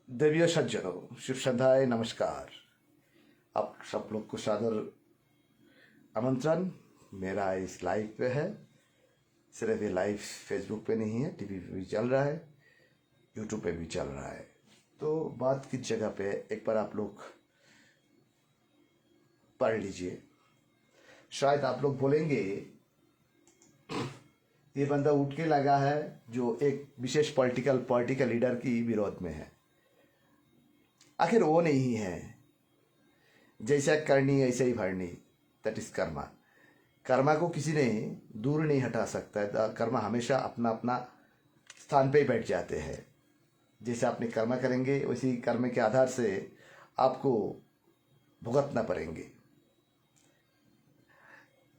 देवियों सज्जनों, शिव श्रद्धाए नमस्कार। आप सब लोग को सादर आमंत्रण। मेरा इस लाइव पे है। सिर्फ ये लाइव फेसबुक पे नहीं है, टीवी पे भी चल रहा है, यूट्यूब पे भी चल रहा है। तो बात की जगह पे एक बार आप लोग पढ़ लीजिए। शायद आप लोग बोलेंगे ये बंदा उठ के लगा है जो एक विशेष पॉलिटिकल पार्टी के लीडर की विरोध में है। आखिर वो नहीं है। जैसा करनी ऐसे ही भरनी, दैट इज कर्मा। कर्मा को किसी ने दूर नहीं हटा सकता है। कर्मा हमेशा अपना अपना स्थान पे ही बैठ जाते हैं। जैसे आपने कर्मा करेंगे वैसी कर्म के आधार से आपको भुगतना पड़ेंगे।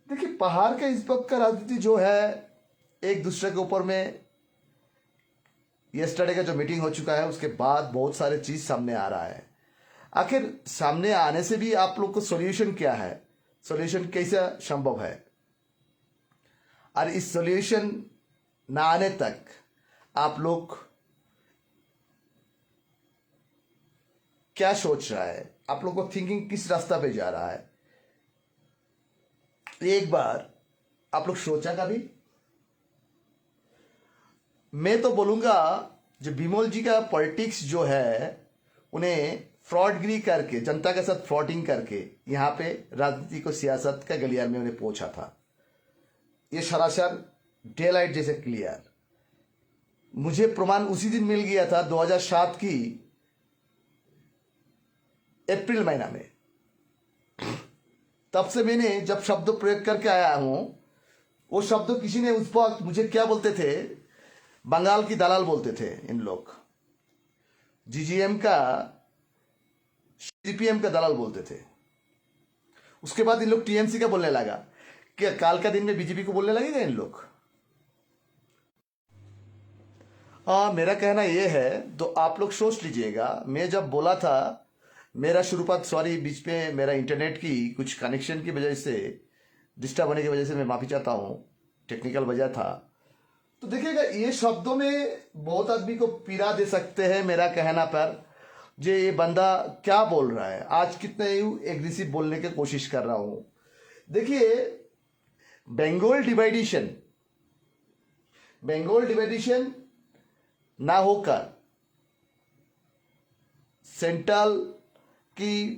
देखिए, पहाड़ के इस वक्त का राजनीति जो है, एक दूसरे के ऊपर में यस्टरडे का जो मीटिंग हो चुका है उसके बाद बहुत सारे चीज सामने आ रहा है। आखिर सामने आने से भी आप लोग को सॉल्यूशन क्या है, सॉल्यूशन कैसा संभव है? और इस सॉल्यूशन ना आने तक आप लोग क्या सोच रहा है? आप लोग को थिंकिंग किस रास्ता पे जा रहा है? एक बार आप लोग सोचा कभी? मैं तो बोलूंगा जो बिमल जी का पॉलिटिक्स जो है, उन्हें फ्रॉडगिरी करके, जनता के साथ फ्रॉडिंग करके यहाँ पे राजनीति को सियासत का गलियार में उन्हें पहुंचा था। ये सरासर डे लाइट जैसे क्लियर। मुझे प्रमाण उसी दिन मिल गया था 2007 की अप्रैल महीना में। तब से मैंने जब शब्द प्रयोग करके आया हूं, वो शब्द किसी ने उस वक्त मुझे क्या बोलते थे, बंगाल की दलाल बोलते थे इन लोग। जीजीएम का, सीपीएम का दलाल बोलते थे। उसके बाद इन लोग टीएमसी का बोलने लगा। क्या काल का दिन में बीजेपी को बोलने लगेगा इन लोग? हाँ, मेरा कहना यह है, तो आप लोग सोच लीजिएगा। मैं जब बोला था, मेरा शुरुआत, सॉरी बीच में मेरा इंटरनेट की कुछ कनेक्शन की वजह से, डिस्टर्ब होने की वजह से मैं माफी चाहता हूँ, टेक्निकल वजह था। तो देखिएगा, ये शब्दों में बहुत आदमी को पीड़ा दे सकते हैं मेरा कहना पर, जे ये बंदा क्या बोल रहा है। आज कितने एग्रेसिव बोलने की कोशिश कर रहा हूं। देखिए, बंगाल डिवाइडेशन ना होकर सेंट्रल की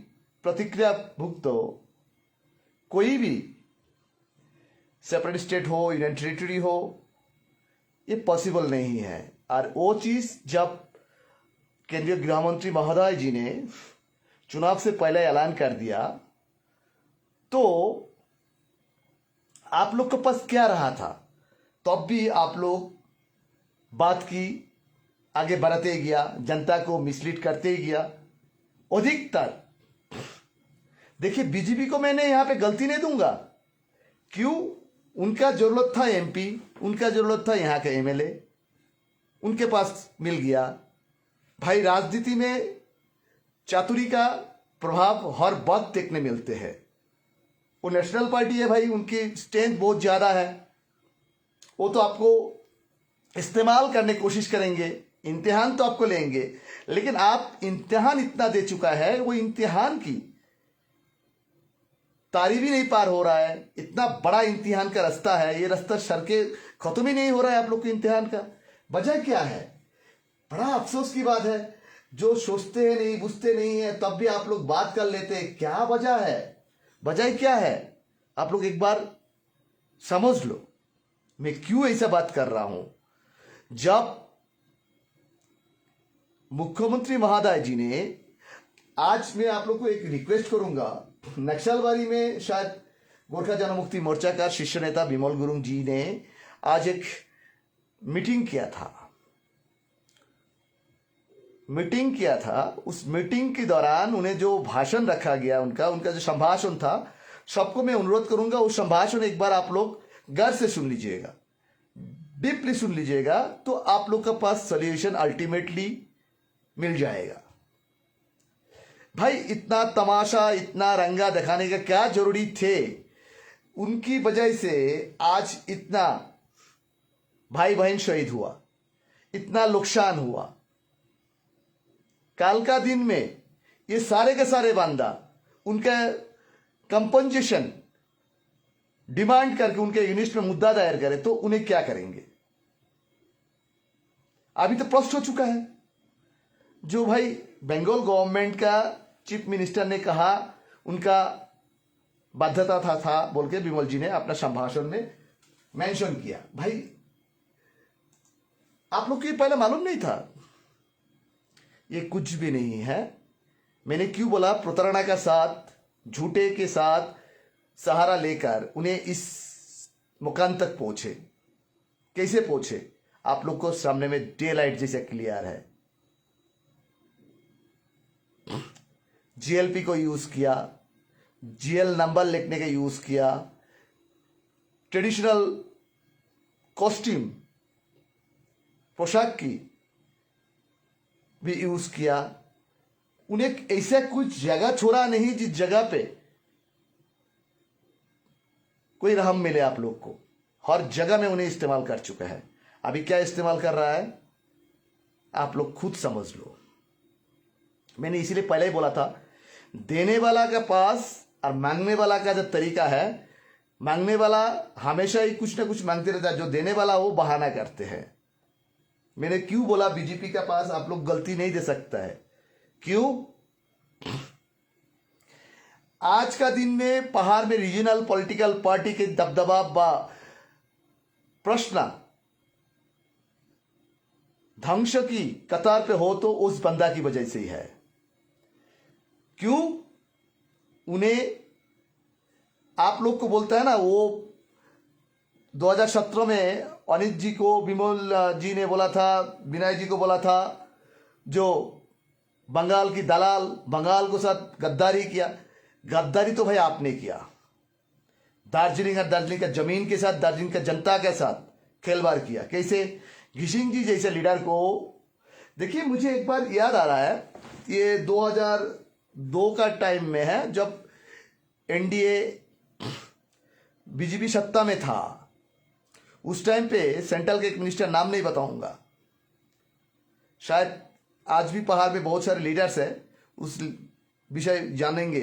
प्रतिक्रिया भुगतो कोई भी सेपरेट स्टेट हो, यूनियन टेरिटरी हो, ये पॉसिबल नहीं है। और वो चीज जब केंद्रीय गृह मंत्री महोदय जी ने चुनाव से पहले ऐलान कर दिया, तो आप लोग के पास क्या रहा था? तब भी आप लोग बात की, आगे बढ़ते गया, जनता को मिसलीड करते ही गया। अधिकतर देखिए, बीजेपी को मैंने यहां पे गलती नहीं दूंगा। क्यों? उनका जरूरत था एमपी, उनका जरूरत था यहाँ का एमएलए, उनके पास मिल गया। भाई, राजनीति में चातुरी का प्रभाव हर बात देखने मिलते हैं। वो नेशनल पार्टी है भाई, उनकी स्ट्रेंथ बहुत ज्यादा है। वो तो आपको इस्तेमाल करने की कोशिश करेंगे, इम्तिहान तो आपको लेंगे। लेकिन आप इम्तिहान इतना दे चुका है, वो इम्तिहान की तारी भी नहीं पार हो रहा है। इतना बड़ा इम्तिहान का रास्ता है, ये रास्ता सर के खत्म ही नहीं हो रहा है आप लोग के इम्तिहान का। वजह क्या है? बड़ा अफसोस की बात है। जो सोचते हैं नहीं, बुझते नहीं है, तब भी आप लोग बात कर लेते हैं। क्या वजह है? वजह क्या है? आप लोग एक बार समझ लो मैं क्यों ऐसा बात कर रहा हूं। जब मुख्यमंत्री महोदय जी ने, आज मैं आप लोग को एक रिक्वेस्ट करूंगा, नक्सलबारी में शायद गोरखा जनमुक्ति मोर्चा का शीर्ष नेता बिमल गुरुंग जी ने आज एक मीटिंग किया था। उस मीटिंग के दौरान उन्हें जो भाषण रखा गया, उनका जो संभाषण था, सबको मैं अनुरोध करूंगा उस संभाषण एक बार आप लोग गौर से सुन लीजिएगा, डीपली सुन लीजिएगा, तो आप लोग के पास सॉल्यूशन अल्टीमेटली मिल जाएगा। भाई, इतना तमाशा, इतना रंगा दिखाने का क्या जरूरी थे? उनकी वजह से आज इतना भाई बहन शहीद हुआ, इतना नुकसान हुआ। काल का दिन में ये सारे के सारे बांदा उनका कंपनसेशन डिमांड करके उनके अगेंस्ट में मुद्दा दायर करे तो उन्हें क्या करेंगे? अभी तो प्रश्न हो चुका है। जो भाई बंगाल गवर्नमेंट का चीफ मिनिस्टर ने कहा उनका बाध्यता था बोल के विमल जी ने अपना संभाषण में मेंशन किया। भाई आप लोग को ये पहले मालूम नहीं था? ये कुछ भी नहीं है। मैंने क्यों बोला प्रताड़ना का साथ, झूठे के साथ सहारा लेकर उन्हें इस मुकाम तक पहुंचे। कैसे पहुंचे? आप लोग को सामने में डे लाइट जैसे क्लियर है। जीएलपी को यूज किया, जीएल नंबर लिखने का यूज किया, ट्रेडिशनल कॉस्ट्यूम पोशाक की भी यूज किया। उन्हें ऐसा कुछ जगह छोड़ा नहीं जिस जगह पे कोई रहम मिले आप लोग को। हर जगह में उन्हें इस्तेमाल कर चुका है। अभी क्या इस्तेमाल कर रहा है आप लोग खुद समझ लो। मैंने इसीलिए पहले ही बोला था, देने वाला के पास और मांगने वाला का जो तरीका है, मांगने वाला हमेशा ही कुछ ना कुछ मांगते रहता है, जो देने वाला वो बहाना करते हैं। मैंने क्यों बोला बीजेपी के पास आप लोग गलती नहीं दे सकता है? क्यों? आज का दिन में पहाड़ में रीजनल पॉलिटिकल पार्टी के दबदबा बा प्रश्न ध्वंस की कतार पे हो तो उस बंदा की वजह से ही है। क्यों? उन्हें आप लोग को बोलता है ना, वो 2017 में अनित जी को विमल जी ने बोला था, विनय जी को बोला था, जो बंगाल की दलाल, बंगाल को साथ गद्दारी किया। गद्दारी तो भाई आपने किया। दार्जिलिंग और दार्जिलिंग का जमीन के साथ, दार्जिलिंग का जनता के साथ खेलवाड़ किया। कैसे? घिशिंग जी जैसे लीडर को देखिए। मुझे एक बार याद आ रहा है, ये 2002 का टाइम में है, जब एनडीए बीजेपी सत्ता में था। उस टाइम पे सेंट्रल के एक मिनिस्टर, नाम नहीं बताऊंगा, शायद आज भी पहाड़ में बहुत सारे लीडर्स हैं, उस विषय जानेंगे।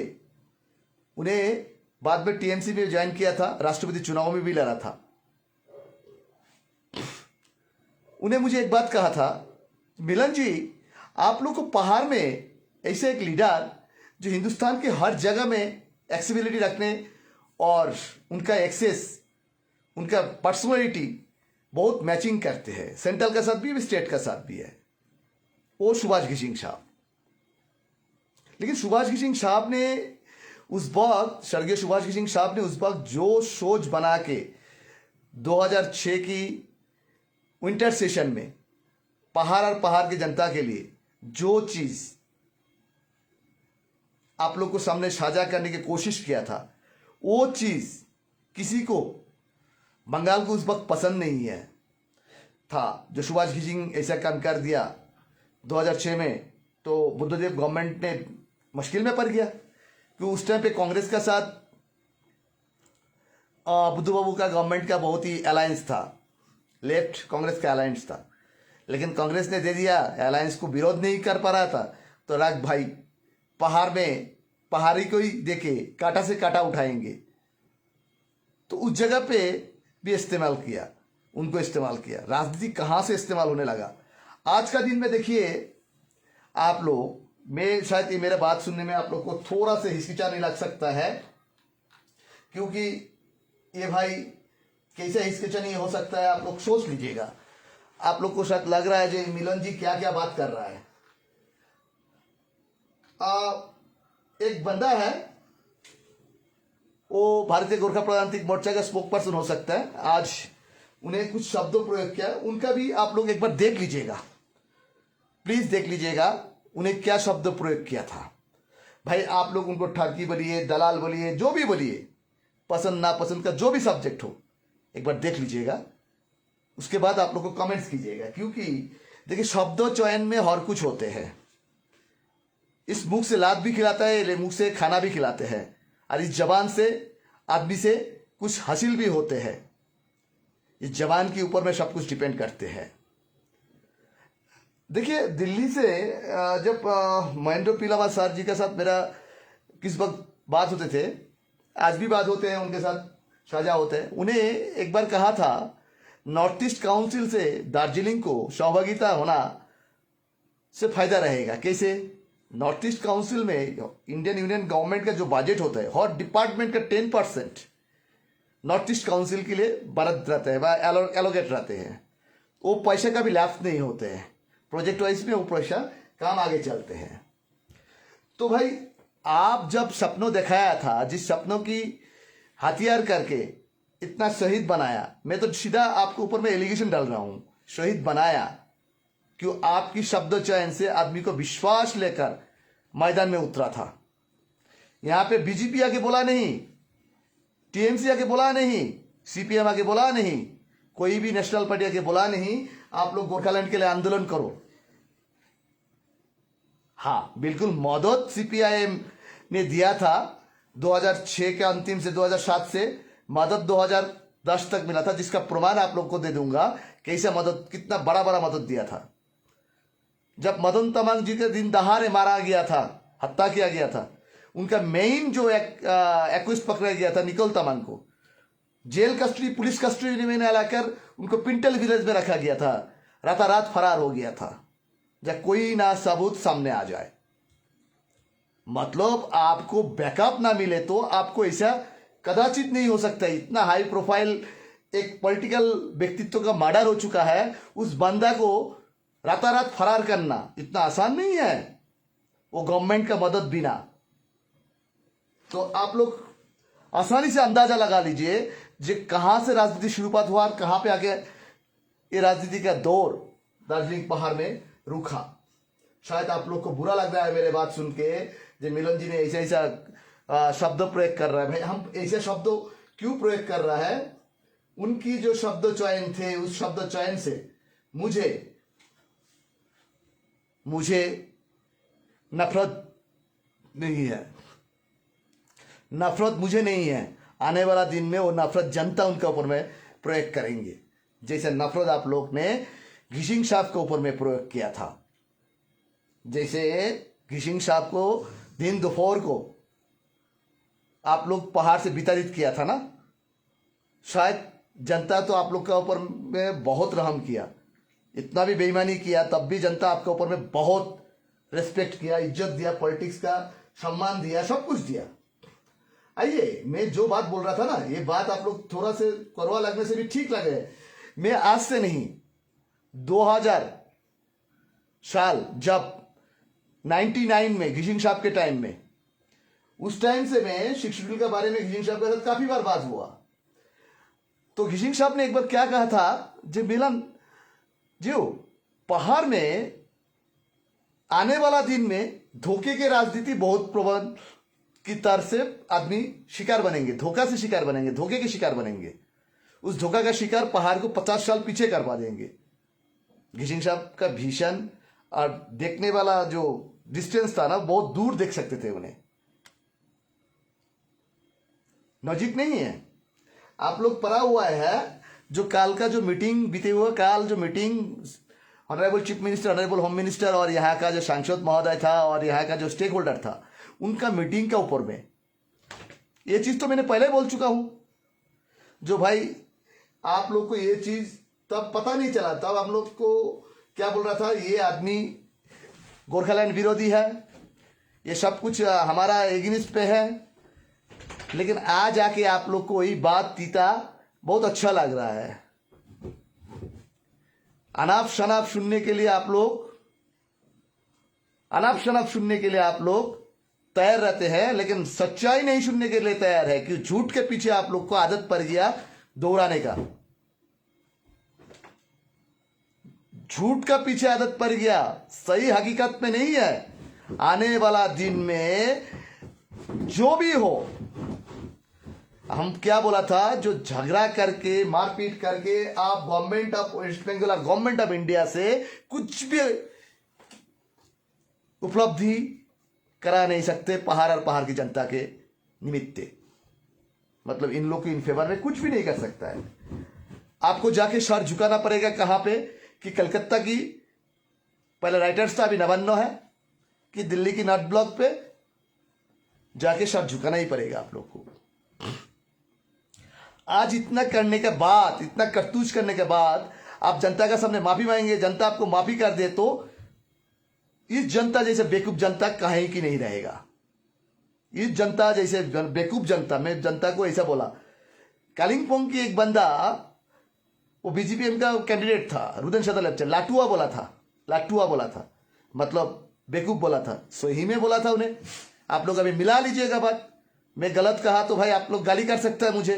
उन्हें बाद में टीएमसी में ज्वाइन किया था, राष्ट्रपति चुनाव में भी लड़ा था। उन्हें मुझे एक बात कहा था, मिलन जी आप लोग को पहाड़ में ऐसे एक लीडर जो हिंदुस्तान के हर जगह में एक्सेसिबिलिटी रखने और उनका एक्सेस, उनका पर्सनैलिटी बहुत मैचिंग करते हैं, सेंट्रल का साथ भी स्टेट का साथ भी है, वो सुभाष घिशिंग साहब। लेकिन सुभाष घिशिंग साहब ने उस वक्त, स्वर्गीय सुभाष घिशिंग साहब ने उस वक्त जो सोच बना के 2006 की विंटर सेशन में पहाड़ और पहाड़ की जनता के लिए जो चीज आप लोग को सामने साझा करने की कोशिश किया था, वो चीज किसी को, बंगाल को उस वक्त पसंद नहीं है था। जो सुभाष घिशिंग ऐसा काम कर दिया 2006 में, तो बुद्धदेव गवर्नमेंट ने मुश्किल में पड़ गया, क्योंकि उस टाइम पे कांग्रेस का साथ बुद्धू बाबू का गवर्नमेंट का बहुत ही अलायंस था, लेफ्ट कांग्रेस का अलायंस था। लेकिन कांग्रेस ने दे दिया, अलायंस को विरोध नहीं कर पा रहा था, तो राग भाई पहाड़ में पहाड़ी को ही देके कांटा से कांटा उठाएंगे, तो उस जगह पे भी इस्तेमाल किया, उनको इस्तेमाल किया। राजनीति कहाँ से इस्तेमाल होने लगा। आज का दिन में देखिए आप लोग, मैं शायद ये मेरा बात सुनने में आप लोग को थोड़ा सा हिचकिचाने लग सकता है, क्योंकि ये भाई कैसे हिचकिचानी हो सकता है, आप लोग सोच लीजिएगा। आप लोग को शायद लग रहा है जो मिलन जी क्या क्या बात कर रहा है। एक बंदा है, वो भारतीय गोरखा प्रजातांत्रिक मोर्चा का स्पोक पर्सन हो सकता है, आज उन्हें कुछ शब्दों प्रयोग किया, उनका भी आप लोग एक बार देख लीजिएगा, प्लीज देख लीजिएगा उन्हें क्या शब्द प्रयोग किया था। भाई आप लोग उनको ठगी बोलिए, दलाल बोलिए, जो भी बोलिए, पसंद नापसंद का जो भी सब्जेक्ट हो, एक बार देख लीजिएगा, उसके बाद आप लोग को कमेंट्स कीजिएगा। क्योंकि देखिए शब्दों चयन में हर कुछ होते हैं। इस मुख से लात भी खिलाता है, मुख से खाना भी खिलाते हैं, और इस जबान से आदमी से कुछ हासिल भी होते हैं। इस जबान के ऊपर में सब कुछ डिपेंड करते हैं। देखिए, दिल्ली से जब महेंद्र पीलावा सर जी के साथ मेरा किस वक्त बात होते थे, आज भी बात होते हैं, उनके साथ साझा होते हैं। उन्हें एक बार कहा था नॉर्थ ईस्ट काउंसिल से दार्जिलिंग को सहभागिता होना से फायदा रहेगा। कैसे? नॉर्थ ईस्ट काउंसिल में इंडियन यूनियन गवर्नमेंट का जो बजट होता है, हर डिपार्टमेंट का 10% नॉर्थ ईस्ट काउंसिल के लिए बरत रहते हैं, एलोकेट रहते हैं। वो पैसे का भी लाभ नहीं होते हैं, प्रोजेक्ट वाइज में वो पैसा काम आगे चलते हैं। तो भाई, आप जब सपनों दिखाया था, जिस सपनों की हथियार करके इतना शहीद बनाया, मैं तो सीधा आपके ऊपर में एलिगेशन डाल रहा हूं, शहीद बनाया क्यों? आपकी शब्द चयन से आदमी को विश्वास लेकर मैदान में उतरा था। यहां पे बीजेपी आके बोला नहीं, टीएमसी आके बोला नहीं, सीपीएम आके बोला नहीं, कोई भी नेशनल पार्टी आके बोला नहीं आप लोग गोरखालैंड के लिए आंदोलन करो। हाँ, बिल्कुल मदद सीपीआईएम ने दिया था 2006 के अंतिम से 2007 से मदद 2010 तक मिला था, जिसका प्रमाण आप लोग को दे दूंगा कैसे मदद, कितना बड़ा बड़ा मदद दिया था। जब मदन तमांग जी के दिन दहाड़े मारा गया था, हत्या किया गया था, उनका मेन जो एक्विस्ट पकड़ा गया था निकोल तमांग को, जेल कस्टडी, पुलिस कस्टडी में लाकर उनको पिंटल विलेज में रखा गया था, रातारात फरार हो गया था जब कोई ना सबूत सामने आ जाए। मतलब आपको बैकअप ना मिले तो आपको ऐसा कदाचित नहीं हो सकता। इतना हाई प्रोफाइल एक पॉलिटिकल व्यक्तित्व का मर्डर हो चुका है, उस बंदा को रातारात फरार करना इतना आसान नहीं है, वो गवर्नमेंट का मदद बिना। तो आप लोग आसानी से अंदाजा लगा लीजिए जे कहां से राजनीति शुरुआत हुआ और कहां पे आके ये राजनीति का दौर दार्जिलिंग पहाड़ में रुका। शायद आप लोग को बुरा लग रहा है मेरे बात सुन के, जो मिलन जी ने ऐसा ऐसा शब्द प्रयोग कर रहा है। भाई, हम ऐसे शब्दों क्यों प्रयोग कर रहा है? उनकी जो शब्द चयन थे, उस शब्द चयन से मुझे नफरत नहीं है, नफरत मुझे नहीं है। आने वाला दिन में वो नफरत जनता उनके ऊपर में प्रयोग करेंगे, जैसे नफरत आप लोग ने घिशिंग साहब के ऊपर में प्रयोग किया था। जैसे घिशिंग साहब को दिन दोपहर को आप लोग पहाड़ से विताड़ित किया था ना, शायद जनता तो आप लोग के ऊपर में बहुत रहम किया, इतना भी बेईमानी किया तब भी जनता आपके ऊपर में बहुत रिस्पेक्ट किया, इज्जत दिया, पॉलिटिक्स का सम्मान दिया, सब कुछ दिया। आइए, मैं जो बात बोल रहा था ना, ये बात आप लोग थोड़ा से करवा लगने से भी ठीक लगे। मैं आज से नहीं, 2000 साल जब 99 में घिशिंग साहब के टाइम में, उस टाइम से मैं शिक्षण के बारे में घिशिंग साहब के साथ काफी बार बात हुआ। तो घिशिंग साहब ने एक बार क्या कहा था, जो मिलन जो पहाड़ में आने वाला दिन में धोखे के राजनीति बहुत प्रबल की तरह से आदमी शिकार बनेंगे, धोखा से शिकार बनेंगे, धोखे के शिकार बनेंगे। उस धोखा का शिकार पहाड़ को 50 साल पीछे करवा देंगे। घिशिंग साहब का भीषण और देखने वाला जो डिस्टेंस था ना, बहुत दूर देख सकते थे उन्हें, नजीक नहीं है। आप लोग पढ़ा हुआ है जो काल का जो मीटिंग बीते हुआ काल जो meeting honourable chief minister, honourable home minister और यहाँ का जो सांसद महोदय था और यहाँ का जो स्टेक होल्डर था, उनका मीटिंग के ऊपर में ये चीज तो मैंने पहले बोल चुका हूं। जो भाई आप लोग को ये चीज तब पता नहीं चला, तब हम लोग को क्या बोल रहा था, ये आदमी गोरखालैंड विरोधी है, ये सब कुछ हमारा एगेंस्ट पे है। लेकिन आज आके आप लोग को वही बात तीता बहुत अच्छा लग रहा है। अनाप शनाप सुनने के लिए आप लोग तैयार रहते हैं, लेकिन सच्चाई नहीं सुनने के लिए तैयार है, क्योंकि झूठ के पीछे आप लोग को आदत पड़ गया दौड़ाने का, झूठ का पीछे आदत पड़ गया, सही हकीकत में नहीं है। आने वाला दिन में जो भी हो, हम क्या बोला था, जो झगड़ा करके मारपीट करके आप गवर्नमेंट ऑफ वेस्ट बंगाल और गवर्नमेंट ऑफ इंडिया से कुछ भी उपलब्धि करा नहीं सकते पहाड़ और पहाड़ की जनता के निमित्त। मतलब इन लोग के इन फेवर में कुछ भी नहीं कर सकता है। आपको जाके सर झुकाना पड़ेगा कहां पे, कि कलकत्ता की पहले राइटर्स था, अभी नवान्न है कि दिल्ली की नॉर्थ ब्लॉक पे जाके सब झुकाना ही पड़ेगा आप लोग को। आज इतना करने के बाद, इतना करतूज करने के बाद आप जनता का सामने माफी मांगेंगे, जनता आपको माफी कर दे तो इस जनता जैसे बेवकूफ जनता कहीं की नहीं रहेगा। इस जनता जैसे बेवकूफ जनता, मैं जनता को ऐसा बोला, कालिम्पोंग की एक बंदा, वो बीजेपीएम का कैंडिडेट था, रुदन शतलेप्चा, लाटुआ बोला था, मतलब बेवकूफ बोला था, सही में बोला था उन्हें। आप लोग अभी मिला लीजिएगा बात, मैं गलत कहा तो भाई आप लोग गाली कर सकते हैं मुझे,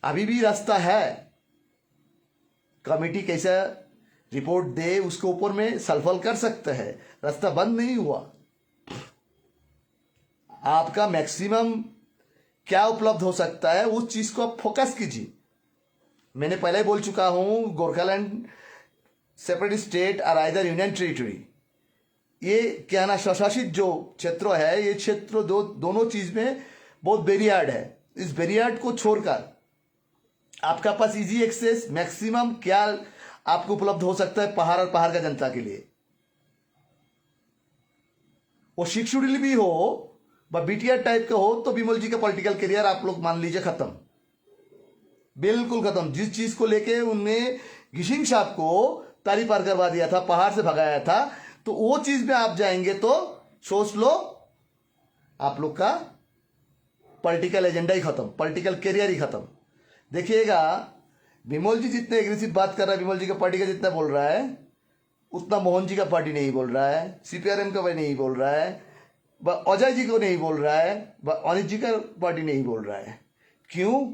अभी भी रास्ता है। कमेटी कैसा रिपोर्ट दे उसके ऊपर में सलफल कर सकते हैं, रास्ता बंद नहीं हुआ। आपका मैक्सिमम क्या उपलब्ध हो सकता है उस चीज को आप फोकस कीजिए। मैंने पहले ही बोल चुका हूं, गोरखालैंड सेपरेट स्टेट और आइदर यूनियन टेरिटरी, ये क्या ना स्वशासित जो क्षेत्र है, ये क्षेत्र दोनों चीज में बहुत बेरियार्ड है। इस बेरियार्ड को छोड़कर आपका पास इजी एक्सेस मैक्सिमम क्या आपको उपलब्ध हो सकता है पहाड़ और पहाड़ का जनता के लिए। वो शिक्षुड़िल भी हो व बीटीआर टाइप का हो तो विमल जी का पॉलिटिकल करियर आप लोग मान लीजिए खत्म, बिल्कुल खत्म। जिस चीज को लेके उनने घिशिंग साहब को तारी पार करवा दिया था, पहाड़ से भगाया था, तो वो चीज में आप जाएंगे तो सोच लो आप लोग का पॉलिटिकल एजेंडा ही खत्म, पॉलिटिकल करियर ही खत्म। देखिएगा विमल जी जितने एग्रेसिव बात कर रहा है, विमल जी का पार्टी का जितना बोल रहा है उतना मोहन जी का पार्टी नहीं बोल रहा है, सीपीआरएम का पार्टी नहीं बोल रहा है, अजय जी को नहीं बोल रहा है, अनित जी का पार्टी नहीं बोल रहा है। क्यों?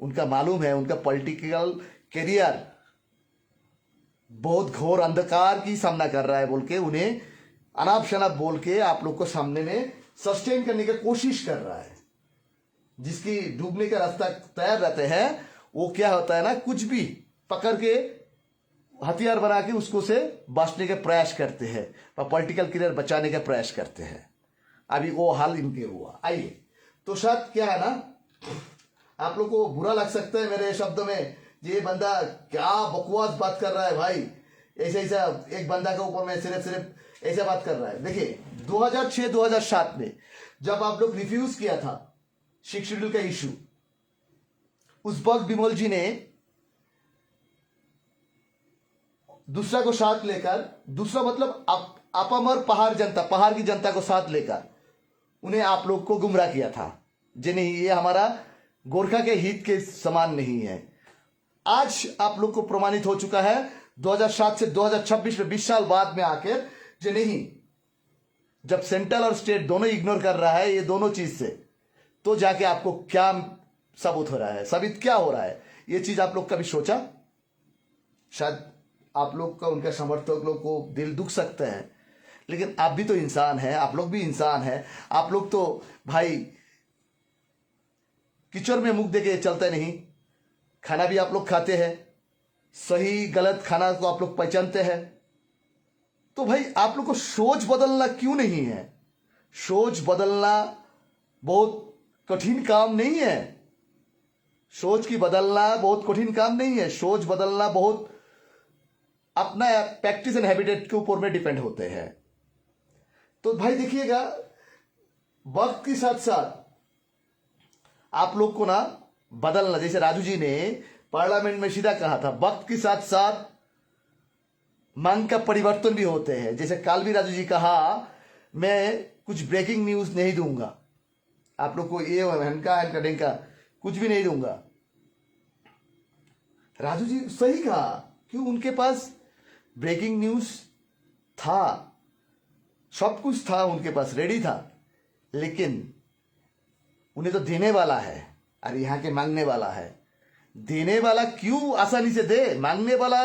उनका मालूम है उनका पॉलिटिकल करियर बहुत घोर अंधकार की सामना कर रहा है बोल के उन्हें अनाप शनाप बोल के आप लोग को सामने में सस्टेन करने की कोशिश कर रहा है। जिसकी डूबने का रास्ता तैयार रहते हैं वो क्या होता है ना, कुछ भी पकड़ के हथियार बना के उसको से बचने का प्रयास करते हैं और पॉलिटिकल करियर बचाने का प्रयास करते हैं। अभी वो हाल इनके हुआ। आइए, तो शायद क्या है ना, आप लोग को बुरा लग सकता है मेरे शब्द में, ये बंदा क्या बकवास बात कर रहा है भाई, ऐसा ऐसा एक बंदा के ऊपर में सिर्फ ऐसा बात कर रहा है। देखिए 2006-2007 में जब आप लोग रिफ्यूज किया था सिक्स शेड्यूल का इशू, उस वक्त विमल जी ने दूसरा को साथ लेकर, दूसरा मतलब अपामर पहाड़ की जनता को साथ लेकर उन्हें आप लोग को गुमराह किया था, जे नहीं ये हमारा गोरखा के हित के समान नहीं है। आज आप लोग को प्रमाणित हो चुका है 2007 से 2026 में 20 साल बाद में आकर, जे नहीं जब सेंट्रल और स्टेट दोनों इग्नोर कर रहा है ये दोनों चीज से, तो जाके आपको क्या साबित हो रहा है, साबित क्या हो रहा है, ये चीज आप लोग कभी सोचा? शायद आप लोग का उनका समर्थक लोग को दिल दुख सकते हैं, लेकिन आप भी तो इंसान हैं, आप लोग भी इंसान हैं। आप लोग तो भाई कीचड़ में मुंह देके चलते नहीं, खाना भी आप लोग खाते हैं, सही गलत खाना को आप लोग पहचानते हैं। तो भाई आप लोग को सोच बदलना क्यों नहीं है? सोच बदलना बहुत कठिन काम नहीं है, सोच की बदलना बहुत कठिन काम नहीं है। सोच बदलना बहुत अपना प्रैक्टिस एंड हैबिटेट के ऊपर में डिपेंड होते हैं। तो भाई देखिएगा वक्त के साथ साथ आप लोग को ना बदलना, जैसे राजू जी ने पार्लियामेंट में सीधा कहा था, वक्त के साथ साथ मांग का परिवर्तन भी होते हैं। जैसे काल भी राजू जी कहा मैं कुछ ब्रेकिंग न्यूज नहीं दूंगा आप लोग को, ये हनका ढेंका कुछ भी नहीं दूंगा। राजू जी सही कहा, क्यों? उनके पास ब्रेकिंग न्यूज था, सब कुछ था उनके पास, रेडी था, लेकिन उन्हें तो देने वाला है और यहाँ के मांगने वाला है। देने वाला क्यों आसानी से दे? मांगने वाला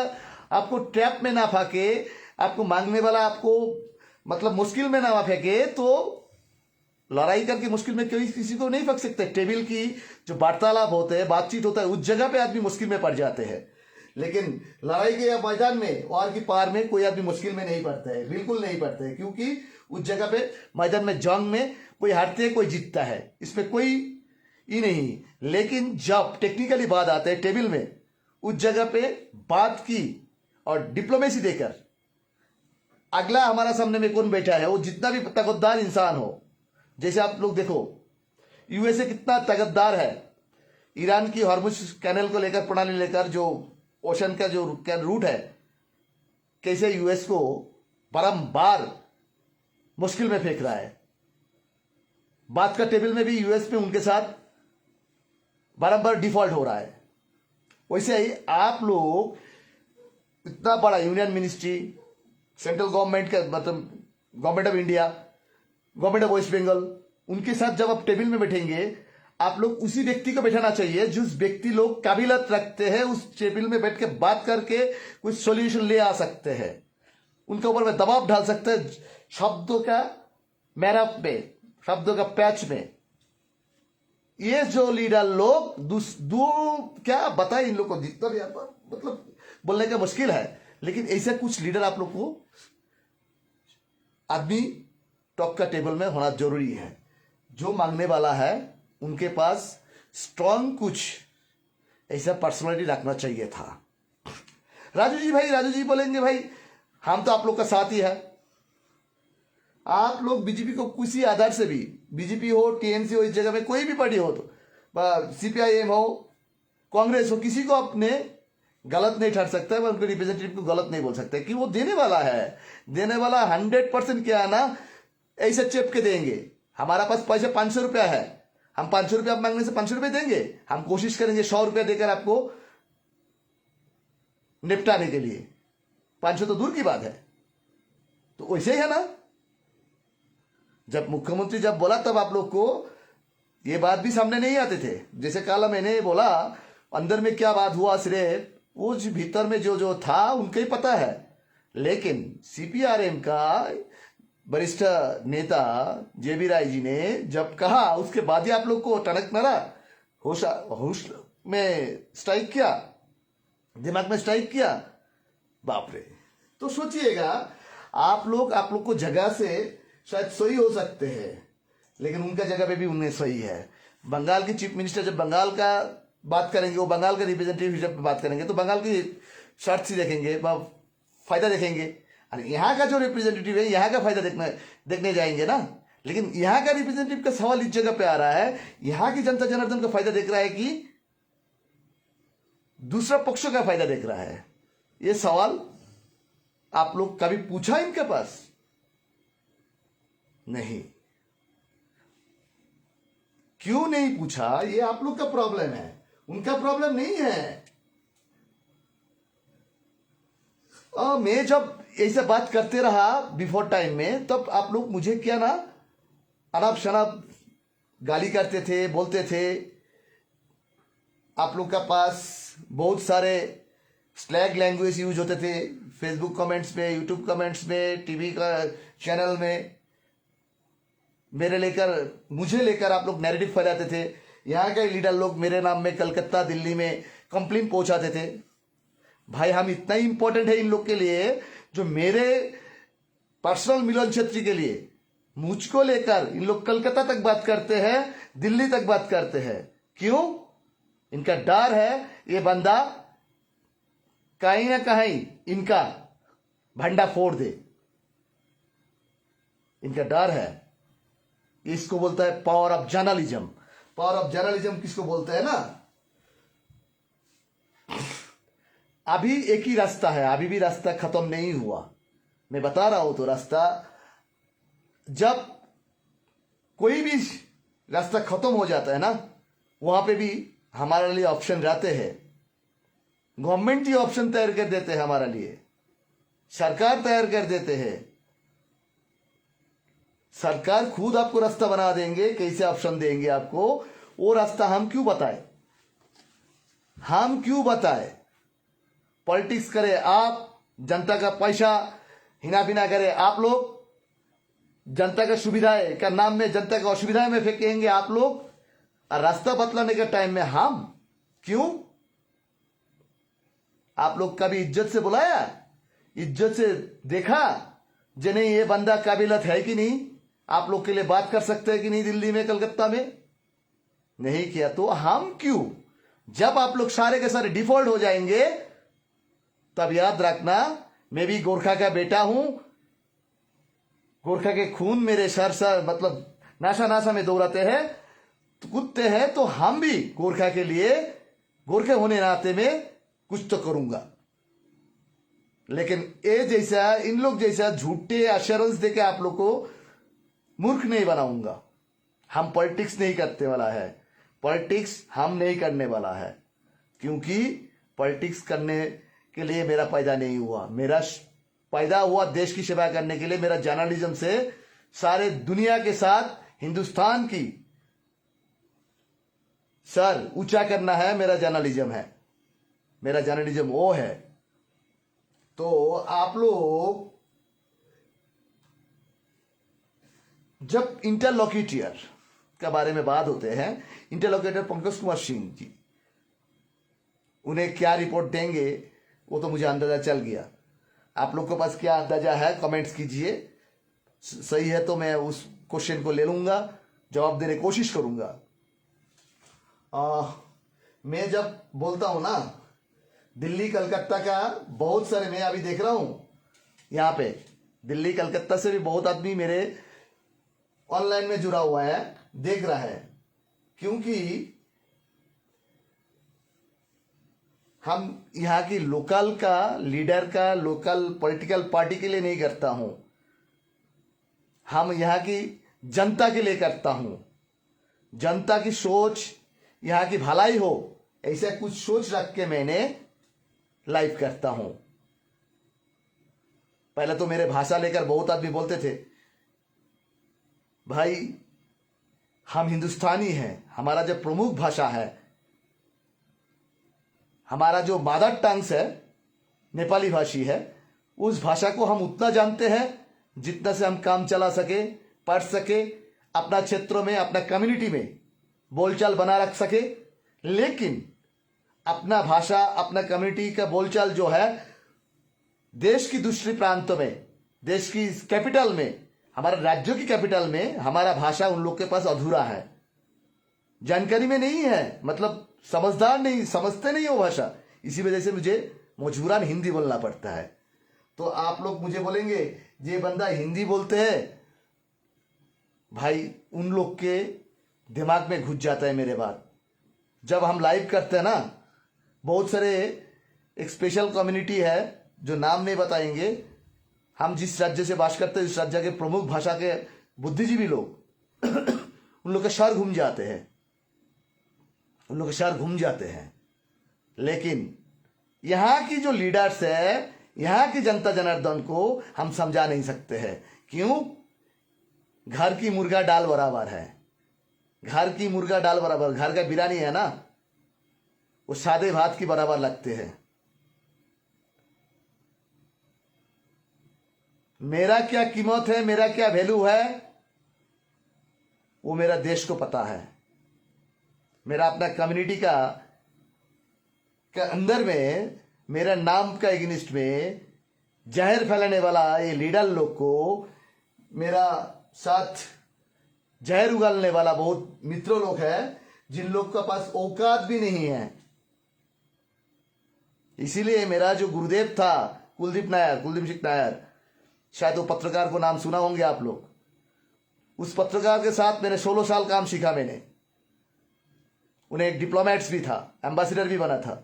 आपको ट्रैप में ना फाके, आपको मांगने वाला आपको मतलब मुश्किल में ना फेंके, तो लड़ाई करके मुश्किल में कोई किसी को नहीं फंस सकते। टेबल की जो वार्तालाप होते हैं, बातचीत होता है, उस जगह पे आदमी मुश्किल में पड़ जाते हैं, लेकिन लड़ाई के मैदान में और की पार में कोई आदमी मुश्किल में नहीं पड़ता है, बिल्कुल नहीं पड़ता है, क्योंकि उस जगह पे मैदान में जंग में कोई हारते है कोई जीतता है, इसमें कोई ही नहीं। लेकिन जब टेक्निकली बात आते हैं टेबल में, उस जगह पे बात की और डिप्लोमेसी देकर अगला हमारा सामने में कौन बैठा है, वो जितना भी ताकतदार इंसान हो, जैसे आप लोग देखो यूएसए कितना ताकतदार है, ईरान की हॉर्मुज कैनल को लेकर, प्रणाली लेकर, जो ओशन का जो रूट है, कैसे यूएस को बारंबार मुश्किल में फेंक रहा है। बात का टेबल में भी यूएस में उनके साथ बारंबार डिफॉल्ट हो रहा है। वैसे ही आप लोग इतना बड़ा यूनियन मिनिस्ट्री, सेंट्रल गवर्नमेंट का मतलब government of India, government of West Bengal, उनके साथ जब आप टेबल में बैठेंगे, आप लोग उसी व्यक्ति को बैठाना चाहिए जिस व्यक्ति लोग काबिलियत रखते हैं, उस टेबल में बैठ के बात करके कुछ सॉल्यूशन ले आ सकते हैं, उनके ऊपर में दबाव डाल सकते हैं, शब्दों का मैरप में, शब्दों का पैच में। ये जो लीडर लोग दो क्या बताए इन लोग को, जितना भी आप मतलब बोलने का मुश्किल है, लेकिन ऐसे कुछ लीडर आप लोग को आदमी टॉप का टेबल में होना जरूरी है। जो मांगने वाला है उनके पास स्ट्रांग कुछ ऐसा पर्सनालिटी रखना चाहिए था। राजू जी बोलेंगे भाई हम तो आप लोग का साथ ही है। आप लोग बीजेपी को किसी आधार से भी, बीजेपी हो, टीएमसी हो, इस जगह में कोई भी पार्टी हो, तो सीपीआईएम हो, कांग्रेस हो, किसी को अपने गलत नहीं ठहर सकता है, उनके रिप्रेजेंटेटिव को गलत नहीं बोल सकते कि वो देने वाला है। देने वाला 100% क्या है ना, ऐसे चेप के देंगे। हमारा पास पैसे 500 रुपया है, हम 500 रुपया मांगने से 500 रुपये देंगे, हम कोशिश करेंगे 100 रुपया देकर आपको निपटाने के लिए। 500 तो दूर की बात है। तो वैसे ही है ना, जब मुख्यमंत्री जब बोला तब आप लोग को ये बात भी सामने नहीं आते थे। जैसे कल मैंने बोला, अंदर में क्या बात हुआ सिर्फ वो भीतर में जो जो था उनके ही पता है। लेकिन सीपीआरएम का वरिष्ठ नेता जेबी राय जी ने जब कहा, उसके बाद ही आप लोग को टनक मारा, होश में स्ट्राइक किया, दिमाग में स्ट्राइक किया, बाप रे। तो सोचिएगा, आप लोग को जगह से शायद सही हो सकते हैं, लेकिन उनका जगह पे भी उन्हें सही है। बंगाल के चीफ मिनिस्टर जब बंगाल का बात करेंगे, वो बंगाल का रिप्रेजेंटेटिव जब बात करेंगे तो बंगाल की शर्त ही देखेंगे, फायदा देखेंगे। अरे यहाँ का जो रिप्रेजेंटेटिव है, यहाँ का फायदा देखने जाएंगे ना। लेकिन यहाँ का रिप्रेजेंटेटिव का सवाल इस जगह पे आ रहा है, यहाँ की जनता जनार्दन का फायदा देख रहा है कि दूसरा पक्षों का फायदा देख रहा है। ये सवाल आप लोग कभी पूछा इनके पास? नहीं। क्यों नहीं पूछा? ये आप लोग का प्रॉब्लम है, उनका प्रॉब्लम नहीं है। मैं जब ऐसे बात करते रहा बिफोर टाइम में, तब आप लोग मुझे क्या ना अनाप शनाप गाली करते थे, बोलते थे। आप लोग का पास बहुत सारे स्लैग लैंग्वेज यूज होते थे, फेसबुक कमेंट्स में, यूट्यूब कमेंट्स में, टीवी का चैनल में मुझे लेकर आप लोग नैरेटिव फैलाते थे। यहाँ के लीडर लोग मेरे नाम में कलकत्ता, दिल्ली में कंप्लेंट पहुंचाते थे। भाई हम इतना ही इंपॉर्टेंट है इन लोग के लिए, जो मेरे पर्सनल मिलन क्षेत्र के लिए मुझको लेकर इन लोग कलकत्ता तक बात करते हैं, दिल्ली तक बात करते हैं। क्यों? इनका डर है ये बंदा कहीं ना कहीं इनका भंडा फोड़ दे। इनका डर है। इसको बोलता है power of journalism. Power of journalism किसको बोलते हैं ना? अभी एक ही रास्ता है, अभी भी रास्ता खत्म नहीं हुआ। मैं बता रहा हूं तो रास्ता, जब कोई भी रास्ता खत्म हो जाता है ना, वहां पे भी हमारे लिए ऑप्शन रहते हैं। गवर्नमेंट ही ऑप्शन तैयार कर देते हैं हमारे लिए, सरकार तैयार कर देते हैं। सरकार खुद आपको रास्ता बना देंगे, कैसे ऑप्शन देंगे आपको, वो रास्ता हम क्यों बताएं? हम क्यों बताएं? पॉलिटिक्स करे आप, जनता का पैसा हिना बिना करे आप लोग, जनता का सुविधाएं का नाम में जनता का असुविधाएं में फेंकेंगे आप लोग, और रास्ता बतलाने के टाइम में हम क्यों? आप लोग कभी इज्जत से बुलाया, इज्जत से देखा जे नहीं ये बंदा काबिलियत है कि नहीं, आप लोग के लिए बात कर सकते हैं कि नहीं दिल्ली में, कलकत्ता में? नहीं किया तो हम क्यों? जब आप लोग सारे के सारे डिफॉल्ट हो जाएंगे, तब याद रखना मैं भी गोरखा का बेटा हूं, गोरखा के खून मेरे सर सर मतलब नाशा नाशा में दौड़ाते हैं, तो कुत्ते हैं, तो हम भी गोरखा के लिए गोरखे होने नाते में कुछ तो करूंगा। लेकिन ये जैसा इन लोग जैसा झूठे अश्योरेंस देके आप लोग को मूर्ख नहीं बनाऊंगा। हम पॉलिटिक्स नहीं करते वाला है, पॉलिटिक्स हम नहीं करने वाला है, क्योंकि पॉलिटिक्स करने के लिए मेरा पैदा नहीं हुआ। मेरा पैदा हुआ देश की सेवा करने के लिए। मेरा जर्नलिज्म से सारे दुनिया के साथ हिंदुस्तान की सर ऊंचा करना है, मेरा जर्नलिज्म है, मेरा जर्नलिज्म वो है। तो आप लोग जब इंटरलोक्यूटर के बारे में बात होते हैं, इंटरलोक्यूटर पंकज कुमार सिंह जी, उन्हें क्या रिपोर्ट देंगे वो तो मुझे अंदाजा चल गया। आप लोग के पास क्या अंदाजा है कमेंट्स कीजिए। सही है तो मैं उस क्वेश्चन को ले लूंगा, जवाब देने की कोशिश करूंगा। मैं जब बोलता हूं ना दिल्ली कलकत्ता का, बहुत सारे मैं अभी देख रहा हूं यहाँ पे दिल्ली कलकत्ता से भी बहुत आदमी मेरे ऑनलाइन में जुड़ा हुआ है, देख रहा है, क्योंकि हम यहाँ की लोकल का लीडर का लोकल पॉलिटिकल पार्टी के लिए नहीं करता हूं, हम यहाँ की जनता के लिए करता हूं। जनता की सोच, यहाँ की भलाई हो, ऐसा कुछ सोच रख के मैंने लाइव करता हूं। पहले तो मेरे भाषा लेकर बहुत आदमी बोलते थे, भाई हम हिंदुस्तानी हैं, हमारा जो प्रमुख भाषा है, हमारा जो मदर टंग्स है, नेपाली भाषी है, उस भाषा को हम उतना जानते हैं जितना से हम काम चला सके, पढ़ सके, अपना क्षेत्रों में अपना कम्युनिटी में बोलचाल बना रख सके। लेकिन अपना भाषा अपना कम्युनिटी का बोलचाल जो है देश की दूसरी प्रांतों में, देश की कैपिटल में, हमारे राज्यों की कैपिटल में हमारा भाषा उन लोग के पास अधूरा है, जानकारी में नहीं है, मतलब समझदार नहीं, समझते नहीं वो भाषा। इसी वजह से मुझे मजबूरन हिंदी बोलना पड़ता है। तो आप लोग मुझे बोलेंगे ये बंदा हिंदी बोलते हैं, भाई उन लोग के दिमाग में घुस जाता है मेरे बात। जब हम लाइव करते हैं ना, बहुत सारे एक स्पेशल कम्युनिटी है जो नाम नहीं बताएंगे, हम जिस राज्य से बात करते हैं उस राज्य के प्रमुख भाषा के बुद्धिजीवी लोग उन लोग के सर घूम जाते हैं, उन लोग के सर घूम जाते हैं। लेकिन यहाँ की जो लीडर्स है, यहाँ की जनता जनार्दन को हम समझा नहीं सकते हैं। क्यों? घर की मुर्गा डाल बराबर है, घर की मुर्गा डाल बराबर, घर का बिरयानी है ना, वो सादे भात की बराबर लगते हैं। मेरा क्या कीमत है, मेरा क्या वैल्यू है, वो मेरा देश को पता है। मेरा अपना कम्युनिटी का अंदर में मेरा नाम का एगेनिस्ट में जहर फैलाने वाला ये लीडर लोग को, मेरा साथ जहर उगलने वाला बहुत मित्रों लोग हैं जिन लोग के पास औकात भी नहीं है। इसीलिए मेरा जो गुरुदेव था कुलदीप सिंह नायर, शायद वो पत्रकार को नाम सुना होंगे आप लोग, उस पत्रकार के साथ मैंने 16 साल काम सीखा। मैंने उन्हें एक डिप्लोमेट्स भी था, एम्बेसडर भी बना था।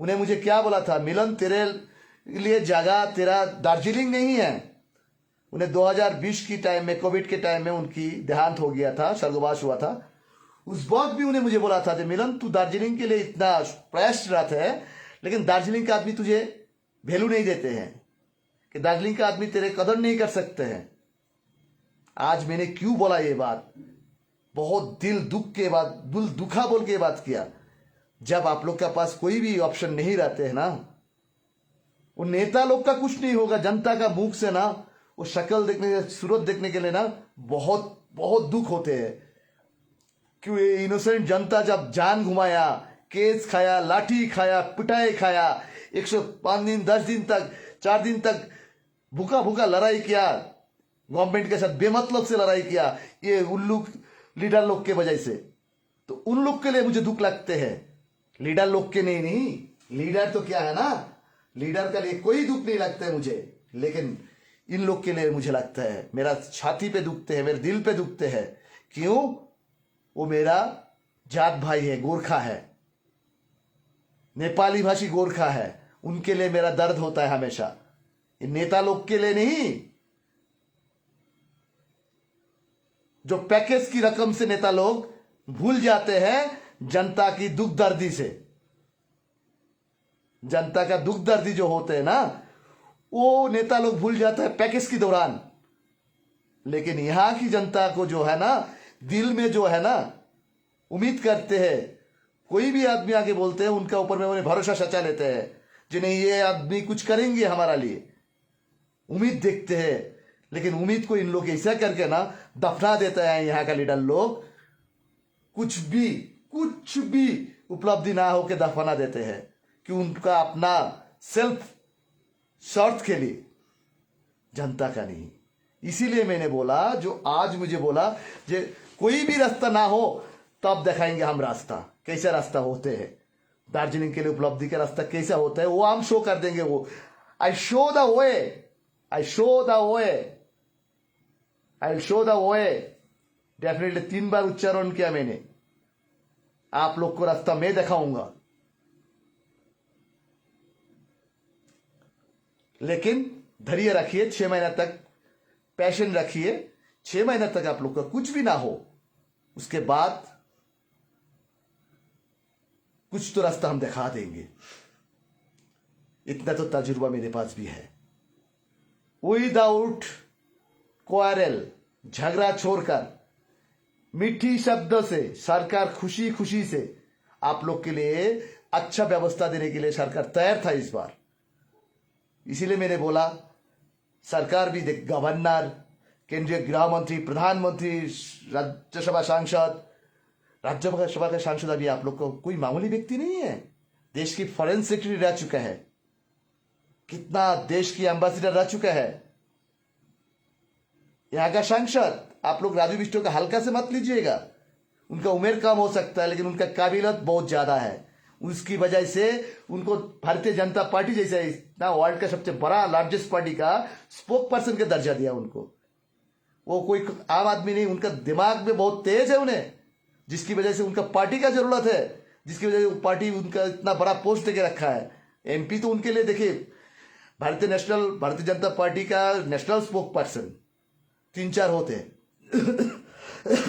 उन्हें मुझे क्या बोला था, मिलन तेरे लिए जगह तेरा दार्जिलिंग नहीं है। उन्हें 2020 की टाइम में, कोविड के टाइम में उनकी देहांत हो गया था, स्वर्गवास हुआ था। उस वक्त भी उन्हें मुझे बोला था कि मिलन तू दार्जिलिंग के लिए इतना प्रयासरत है, लेकिन दार्जिलिंग का आदमी तुझे वैल्यू नहीं देते हैं, कि दार्जिलिंग का आदमी तेरे कदर नहीं कर सकते हैं। आज मैंने क्यों बोला ये बात, बहुत दिल दुखा बोल के बात किया। जब आप लोग के पास कोई भी ऑप्शन नहीं रहते हैं ना, वो नेता लोग का कुछ नहीं होगा, जनता का मुख से ना वो शक्ल देखने, सूरत देखने के लिए ना बहुत बहुत दुख होते हैं। क्यों? ये इनोसेंट जनता जब जान घुमाया, केस खाया, लाठी खाया, पिटाई खाया, 105 दिन, 10 दिन तक, 4 दिन तक भूखा भूखा लड़ाई किया, गवर्नमेंट के साथ बेमतलब से लड़ाई किया, ये उल्लू लीडर लोग के वजह से। तो उन लोग के लिए मुझे दुख लगते हैं, लीडर लोग के नहीं। लीडर तो क्या है ना, लीडर के लिए कोई दुख नहीं लगता है मुझे, लेकिन इन लोग के लिए मुझे लगता है मेरा छाती पे दुखते हैं, मेरे दिल पे दुखते हैं। क्यों? वो मेरा जात भाई है, गोरखा है, नेपाली भाषी गोरखा है, उनके लिए मेरा दर्द होता है हमेशा। इन नेता लोग के लिए नहीं, जो पैकेज की रकम से नेता लोग भूल जाते हैं जनता की दुख दर्दी से। जनता का दुख दर्दी जो होते हैं ना, वो नेता लोग भूल जाता है पैकेज के दौरान। लेकिन यहां की जनता को जो है ना, दिल में जो है ना, उम्मीद करते हैं। कोई भी आदमी आके बोलते हैं, उनका ऊपर में उन्हें भरोसा सचा लेते हैं, जिन्हें ये आदमी कुछ करेंगे हमारा लिए, उम्मीद देखते हैं। लेकिन उम्मीद को इन लोग ऐसा करके ना दफना देता है यहाँ का लीडर लोग। कुछ भी उपलब्धि ना हो के दफना देते हैं कि उनका अपना सेल्फ स्वार्थ के लिए, जनता का नहीं। इसीलिए मैंने बोला, जो आज मुझे बोला, जे कोई भी रास्ता ना हो तब दिखाएंगे हम रास्ता, कैसा रास्ता होते हैं। दार्जिलिंग के लिए उपलब्धि का रास्ता कैसा होता है वो हम शो कर देंगे। वो I show the way, I show the way, I show the way. Definitely 3 बार उच्चारण किया मैंने। आप लोग को रास्ता मैं दिखाऊंगा। लेकिन धैर्य रखिए, 6 महीना तक पैशन रखिए। 6 महीना तक आप लोग का कुछ भी ना हो, उसके बाद कुछ तो रास्ता हम दिखा देंगे। इतना तो तजुर्बा मेरे पास भी है। विदाउट क्वारल, झगड़ा छोड़कर मीठी शब्दों से सरकार खुशी खुशी से आप लोग के लिए अच्छा व्यवस्था देने के लिए सरकार तैयार था इस बार। इसीलिए मैंने बोला, सरकार भी, गवर्नर, केंद्रीय गृह मंत्री, प्रधानमंत्री, राज्यसभा सांसद, राज्यसभा के सांसद अभी आप लोग को कोई मामूली व्यक्ति नहीं है। देश की फॉरेन सेक्रेटरी रह चुका है, कितना देश की एम्बेसडर रह चुका है। यहाँ का सांसद, आप लोग राजू बिष्टो का हल्का से मत लीजिएगा। उनका उम्र कम हो सकता है, लेकिन उनका काबिलियत बहुत ज्यादा है। उसकी वजह से उनको भारतीय जनता पार्टी जैसे इतना वर्ल्ड का सबसे बड़ा लार्जेस्ट पार्टी का स्पोक पर्सन का दर्जा दिया उनको। वो कोई आम आदमी नहीं, उनका दिमाग में बहुत तेज है उन्हें, जिसकी वजह से उनका पार्टी का जरूरत है, जिसकी वजह से पार्टी उनका इतना बड़ा पोस्ट देके रखा है। एमपी तो उनके लिए देखिए, भारतीय जनता पार्टी का नेशनल स्पोक पर्सन 3-4 होते हैं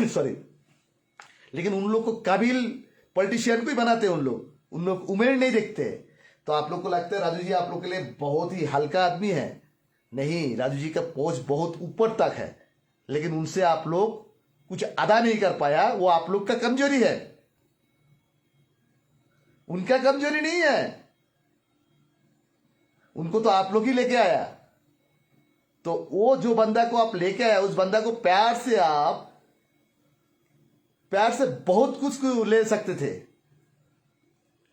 सॉरी। लेकिन उन लोग को काबिल पॉलिटिशियन को ही बनाते हैं उन लोग उम्र नहीं देखते। तो आप लोग को लगता है राजू जी आप लोग के लिए बहुत ही हल्का आदमी है। नहीं, राजू जी का पहुंच बहुत ऊपर तक है, लेकिन उनसे आप लोग कुछ अदा नहीं कर पाया। वो आप लोग का कमजोरी है, उनका कमजोरी नहीं है। उनको तो आप लोग ही लेके आया। तो वो जो बंदा को आप लेके आया, उस बंदा को प्यार से बहुत कुछ को ले सकते थे।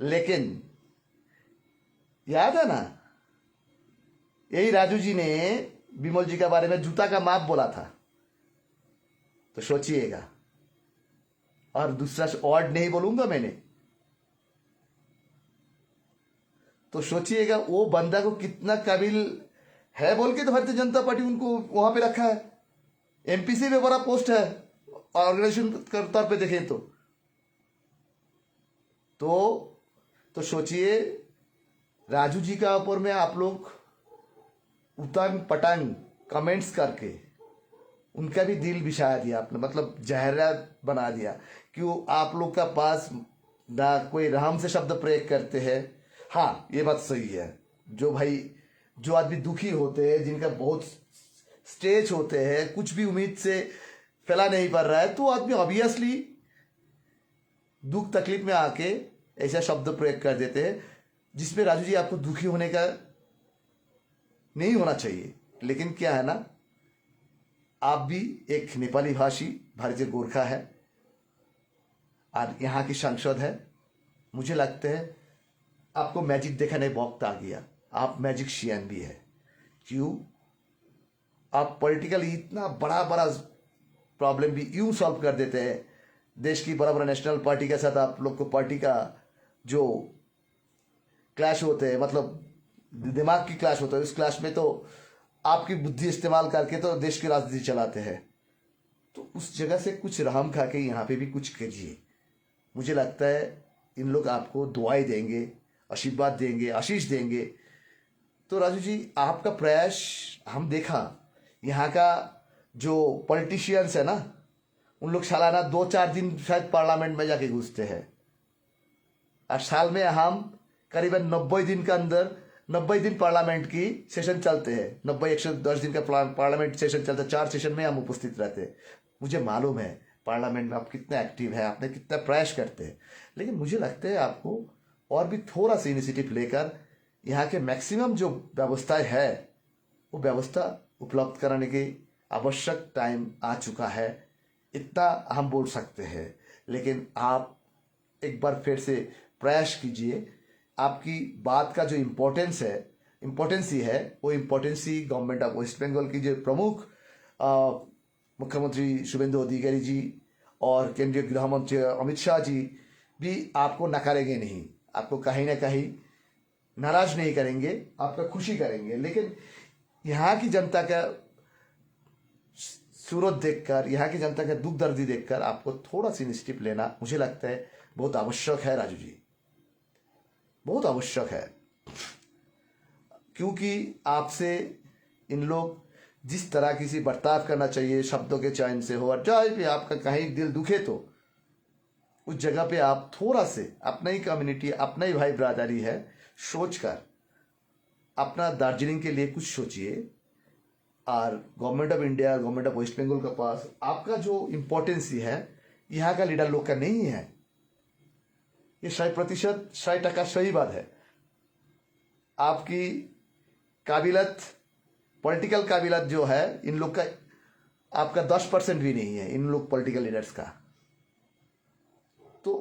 लेकिन याद है ना, यही राजू जी ने विमल जी के बारे में जूता का माप बोला था। तो सोचिएगा, और दूसरा वर्ड नहीं बोलूंगा मैंने। तो सोचिएगा वो बंदा को कितना काबिल है बोल के तो भारतीय जनता पार्टी उनको वहां पे रखा है। एमपी से भी बड़ा पोस्ट है ऑर्गेनाइजेशन के तौर पे देखें तो सोचिए, राजू जी का ऊपर में आप लोग उतांग पटांग कमेंट्स करके उनका भी दिल बिछा दिया आपने, मतलब जहरा बना दिया कि वो आप लोग का पास ना कोई रहम से शब्द प्रयोग करते हैं। हाँ, ये बात सही है। जो आदमी दुखी होते हैं, जिनका बहुत स्टेज होते हैं, कुछ भी उम्मीद से फैला नहीं पड़ रहा है, तो आदमी ऑब्वियसली दुख तकलीफ में आके ऐसा शब्द प्रयोग कर देते हैं, जिसमें राजू जी आपको दुखी होने का नहीं होना चाहिए। लेकिन क्या है ना, आप भी एक नेपाली भाषी भारतीय गोरखा है और यहाँ की सांसद है। मुझे लगता है आपको मैजिक दिखाने वक्त आ गया। आप मैजिशियन भी है। क्यों? आप पॉलिटिकली इतना बड़ा प्रॉब्लम भी यूं सॉल्व कर देते हैं। देश की बड़ा नेशनल पार्टी के साथ आप लोग को पार्टी का जो क्लैश होते हैं, मतलब दिमाग की क्लैश होता है, उस क्लैश में तो आपकी बुद्धि इस्तेमाल करके तो देश की राजनीति चलाते हैं। तो उस जगह से कुछ रहम खा के यहाँ पे भी कुछ कीजिए। मुझे लगता है इन लोग आपको दुआएं देंगे, आशीर्वाद देंगे, आशीष देंगे। तो राजू जी, आपका प्रयास हम देखा, यहाँ का जो पॉलिटिशियंस है ना, उन लोग सालाना 2-4 दिन शायद पार्लियामेंट में जाके घुसते हैं, और साल में हम करीबन 90 दिन के अंदर 90 दिन पार्लियामेंट की सेशन चलते हैं। 90-110 दिन का पार्लियामेंट सेशन चलता है, 4 सेशन में हम उपस्थित रहते हैं। मुझे मालूम है पार्लियामेंट में आप कितने एक्टिव है, आपने कितना प्रयास करते हैं, लेकिन मुझे लगता है आपको और भी थोड़ा सा इनिशिएटिव लेकर यहाँ के मैक्सिमम जो व्यवस्थाएं है वो व्यवस्था उपलब्ध कराने की आवश्यक टाइम आ चुका है, इतना हम बोल सकते हैं। लेकिन आप एक बार फिर से प्रयास कीजिए। आपकी बात का जो इम्पोर्टेंस ही है, वो इम्पोर्टेंस ही गवर्नमेंट ऑफ वेस्ट बंगाल की जो प्रमुख मुख्यमंत्री शुभेंदु अधिकारी जी और केंद्रीय गृह मंत्री अमित शाह जी भी आपको नकारेंगे नहीं, आपको कहीं ना कहीं नाराज नहीं करेंगे, आपका खुशी करेंगे। लेकिन यहाँ की जनता का सूरत देखकर, यहाँ की जनता का दुख दर्दी देखकर आपको थोड़ा सा इनिशिएटिव लेना मुझे लगता है बहुत आवश्यक है राजू जी, बहुत आवश्यक है। क्योंकि आपसे इन लोग जिस तरह की सी बर्ताव करना चाहिए, शब्दों के चयन से हो, और जहाँ भी आपका कहीं दिल दुखे तो उस जगह पे आप थोड़ा से अपना ही कम्युनिटी, अपना ही भाई ब्रादरी है सोचकर अपना दार्जिलिंग के लिए कुछ सोचिए। और government of India, government of West Bengal के पास आपका जो इम्पोर्टेंस है यहाँ का लीडर लोग का नहीं है। ये 100% 100% सही बात है। आपकी काबिलियत, पॉलिटिकल काबिलियत जो है इन लोग का, आपका 10% भी नहीं है इन लोग पॉलिटिकल लीडर्स का। तो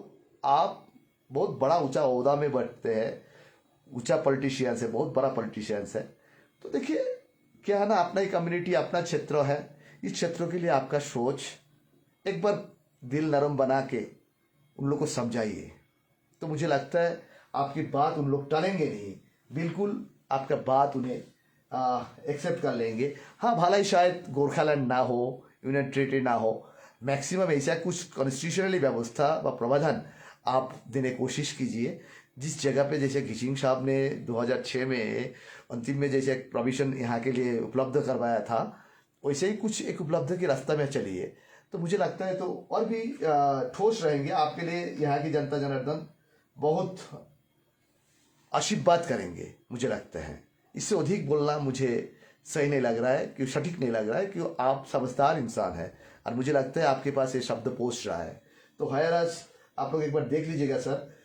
आप बहुत बड़ा ऊंचा ओहदा में बैठते हैं, ऊंचा पॉलिटिशियंस है, बहुत बड़ा पॉलिटिशियंस है। तो देखिए क्या है ना, अपना ही कम्युनिटी, अपना क्षेत्र है, इस क्षेत्रों के लिए आपका सोच एक बार दिल नरम बना के उन लोग को समझाइए। तो मुझे लगता है आपकी बात उन लोग टालेंगे नहीं, बिल्कुल आपका बात उन्हें एक्सेप्ट कर लेंगे। हाँ, भला ही शायद गोरखालैंड ना हो, यूनियन टेरिटरी ना हो, मैक्सिमम ऐसा कुछ कॉन्स्टिट्यूशनली व्यवस्था व प्रावधान आप देने की कोशिश कीजिए। जिस जगह पे जैसे खिचिंग साहब ने 2006 में अंतिम में जैसे एक प्रोविजन यहाँ के लिए उपलब्ध करवाया था, वैसे ही कुछ एक उपलब्ध के रास्ते में चलिए। तो मुझे लगता है तो और भी ठोस रहेंगे आपके लिए। यहाँ की जनता जनार्दन बहुत आशीर्वाद करेंगे मुझे लगता है। इससे अधिक बोलना मुझे सही नहीं लग रहा है, कि सटीक नहीं लग रहा है, कि आप समझदार इंसान है और मुझे लगता है आपके पास ये शब्द पहुंच रहा है। तो हायराज आप लोग एक बार देख लीजिएगा सर,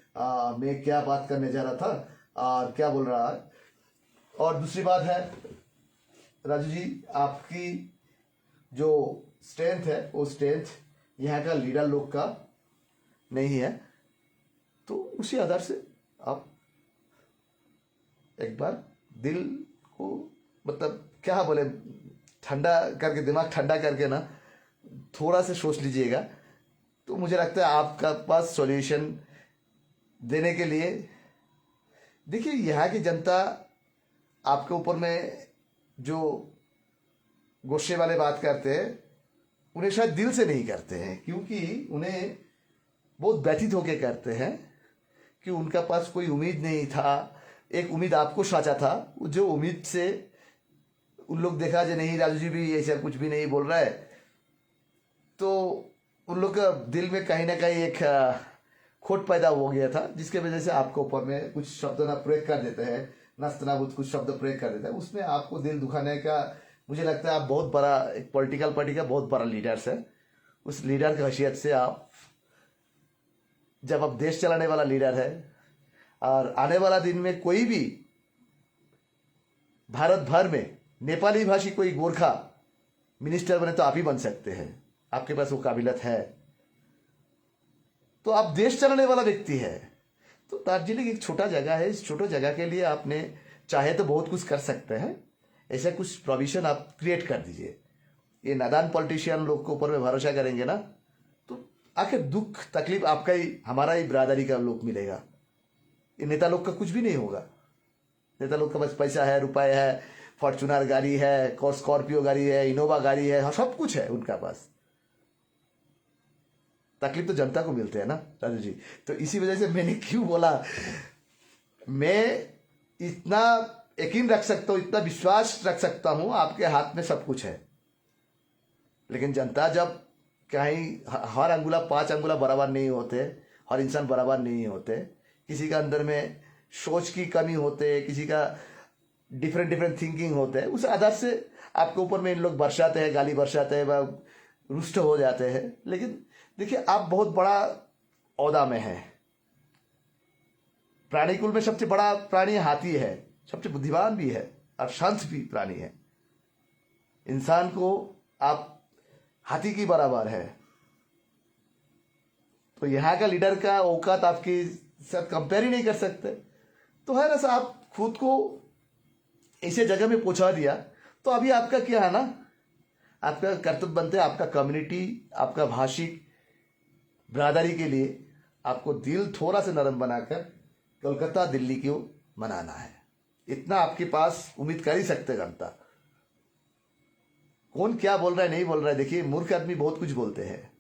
मैं क्या बात करने जा रहा था और क्या बोल रहा है। और दूसरी बात है राजू जी, आपकी जो स्ट्रेंथ है वो स्ट्रेंथ यहाँ का लीडर लोग का नहीं है। तो उसी आधार से आप एक बार दिल को, मतलब क्या बोले, ठंडा करके, दिमाग ठंडा करके ना थोड़ा सा सोच लीजिएगा। तो मुझे लगता है आपका पास सॉल्यूशन देने के लिए, देखिए यहाँ की जनता आपके ऊपर में जो गुस्से वाले बात करते हैं उन्हें शायद दिल से नहीं करते हैं, क्योंकि उन्हें बहुत व्यथित होकर करते हैं कि उनका पास कोई उम्मीद नहीं था। एक उम्मीद आपको साझा था, जो उम्मीद से उन लोग देखा जो नहीं राजू जी भी ऐसा कुछ भी नहीं बोल रहा है, तो उन लोग का दिल में कहीं ना कहीं एक खोट पैदा हो गया था, जिसके वजह से आपके ऊपर में कुछ शब्द ना प्रयोग कर देते हैं, नस्तनाबूत कुछ शब्द प्रयोग कर देते हैं। उसमें आपको दिल दुखाने का, मुझे लगता है आप बहुत बड़ा एक पॉलिटिकल पार्टी का बहुत बड़ा लीडर्स है। उस लीडर की हैसियत से आप, जब आप देश चलाने वाला लीडर है और आने वाला दिन में कोई भी भारत भर में नेपाली भाषी कोई गोरखा मिनिस्टर बने तो आप ही बन सकते हैं, आपके पास वो काबिलियत है। तो आप देश चलाने वाला व्यक्ति है। तो दार्जिलिंग एक छोटा जगह है, इस छोटे जगह के लिए आपने चाहे तो बहुत कुछ कर सकते हैं। ऐसा कुछ प्रोविजन आप क्रिएट कर दीजिए। ये नादान पॉलिटिशियन लोग के ऊपर में भरोसा करेंगे ना, तो आखिर दुख तकलीफ आपका ही, हमारा ही बिरादरी का लोग मिलेगा। ये नेता लोग का कुछ भी नहीं होगा। नेता लोग का बस पैसा है, रुपए है, फॉर्चूनर गाड़ी है, स्कॉर्पियो गाड़ी है, इनोवा गाड़ी है, सब कुछ है उनका पास। तकलीफ तो जनता को मिलते हैं ना राजू जी। तो इसी वजह से मैंने क्यों बोला, मैं इतना यकीन रख सकता हूं, इतना विश्वास रख सकता हूं, आपके हाथ में सब कुछ है। लेकिन जनता जब कहीं, हर अंगुला 5 अंगुला बराबर नहीं होते, हर इंसान बराबर नहीं होते, किसी का अंदर में सोच की कमी होते, किसी का डिफरेंट डिफरेंट थिंकिंग होते हैं, उस आधार से आपके ऊपर में इन लोग बरसाते हैं, गाली बरसाते हैं, रुष्ट हो जाते हैं। लेकिन देखिए, आप बहुत बड़ा औहदा में हैं। प्राणीकुल में सबसे बड़ा प्राणी हाथी है, सबसे बुद्धिमान भी है और शांत भी प्राणी है। इंसान को आप हाथी की बराबर है, तो यहाँ का लीडर का औकात आपके साथ कंपेयर ही नहीं कर सकते। तो है ना सर, आप खुद को ऐसे जगह में पहुंचा दिया, तो अभी आपका क्या है ना, आपका कर्तव्य बनते हैं, आपका कम्युनिटी, आपका भाषिक बिरादरी के लिए आपको दिल थोड़ा सा नरम बनाकर कोलकाता दिल्ली को मनाना है। इतना आपके पास उम्मीद कर ही सकते जनता। कौन क्या बोल रहा है नहीं बोल रहा है, देखिए मूर्ख आदमी बहुत कुछ बोलते हैं,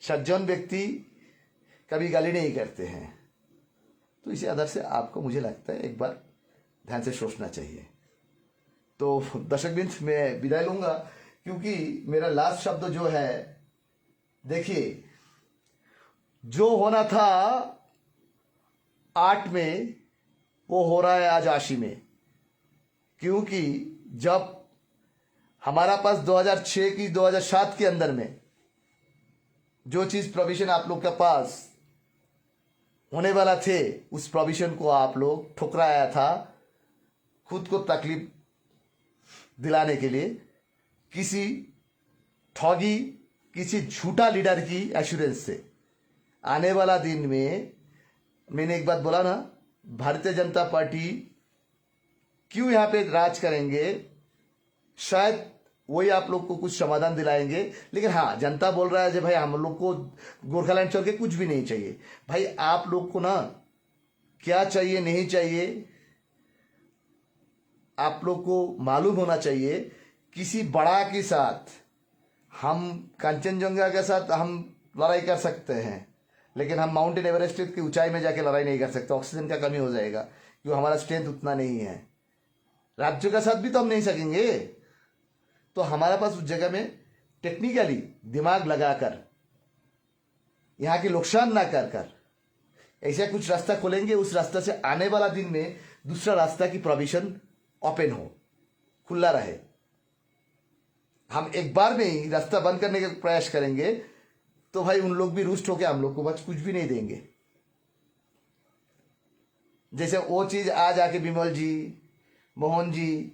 सज्जन व्यक्ति कभी गाली नहीं करते हैं। तो इसी आधार से आपको, मुझे लगता है, एक बार ध्यान से सोचना चाहिए। तो दर्शकबिंद, मैं विदाई लूंगा, क्योंकि मेरा लास्ट शब्द जो है, देखिए, जो होना था 8 में वो हो रहा है आज 80 में। क्योंकि जब हमारा पास 2006 की 2007 के अंदर में जो चीज प्रोविजन आप लोग के पास होने वाला थे, उस प्रोविजन को आप लोग ठुकराया था, खुद को तकलीफ दिलाने के लिए, किसी ठगी, किसी झूठा लीडर की एश्योरेंस से। आने वाला दिन में, मैंने एक बात बोला ना, भारतीय जनता पार्टी क्यों यहाँ पे राज करेंगे, शायद वही आप लोग को कुछ समाधान दिलाएंगे। लेकिन हाँ, जनता बोल रहा है कि भाई हम लोग को गोरखालैंड छोड़ के कुछ भी नहीं चाहिए। भाई आप लोग को ना क्या चाहिए नहीं चाहिए, आप लोग को मालूम होना चाहिए। किसी बड़ा के साथ, हम कंचनजंगा के साथ हम लड़ाई कर सकते हैं, लेकिन हम माउंटेन एवरेस्ट की ऊंचाई में जाके लड़ाई नहीं कर सकते, ऑक्सीजन का कमी हो जाएगा, क्योंकि हमारा स्ट्रेंथ उतना नहीं है। राज्यों के साथ भी तो हम नहीं सकेंगे। तो हमारे पास उस जगह में टेक्निकली दिमाग लगाकर, यहाँ की नुकसान ना कर कर ऐसा कुछ रास्ता खोलेंगे, उस रास्ता से आने वाला दिन में दूसरा रास्ता की प्रोविजन ओपन हो, खुला रहे। हम एक बार में ही रास्ता बंद करने का प्रयास करेंगे तो भाई उन लोग भी रुष्ट होकर हम लोग को बस कुछ भी नहीं देंगे। जैसे वो चीज आज आके विमल जी, मोहन जी,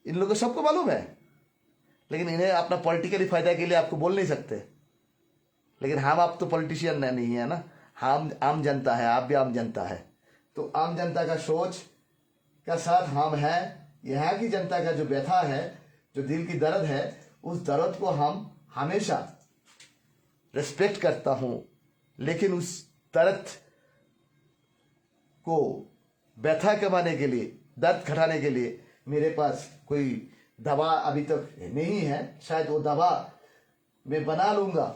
इन लोगों को सबको मालूम है, लेकिन इन्हें अपना पॉलिटिकली फायदा के लिए आपको बोल नहीं सकते। लेकिन हम आप तो पॉलिटिशियन नहीं है ना, हम आम जनता है, आप भी आम जनता है। तो आम जनता का सोच का साथ हम हैं। यहाँ की जनता का जो व्यथा है, जो दिल की दर्द है, उस दर्द को हम हमेशा रिस्पेक्ट करता हूं। लेकिन उस दर्द को व्यथा कमाने के लिए, दर्द घटाने के लिए मेरे पास कोई दवा अभी तक नहीं है। शायद वो दवा मैं बना लूंगा,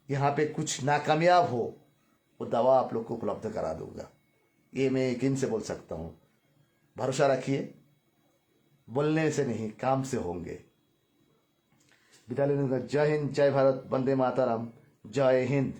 यहाँ पे कुछ नाकामयाब हो, वो दवा आप लोग को उपलब्ध करा दूंगा। ये मैं यकीन से बोल सकता हूँ। भरोसा रखिए, बोलने से नहीं काम से होंगे। विद्यालय जय हिंद, जय भारत, वंदे मातरम, जय हिंद।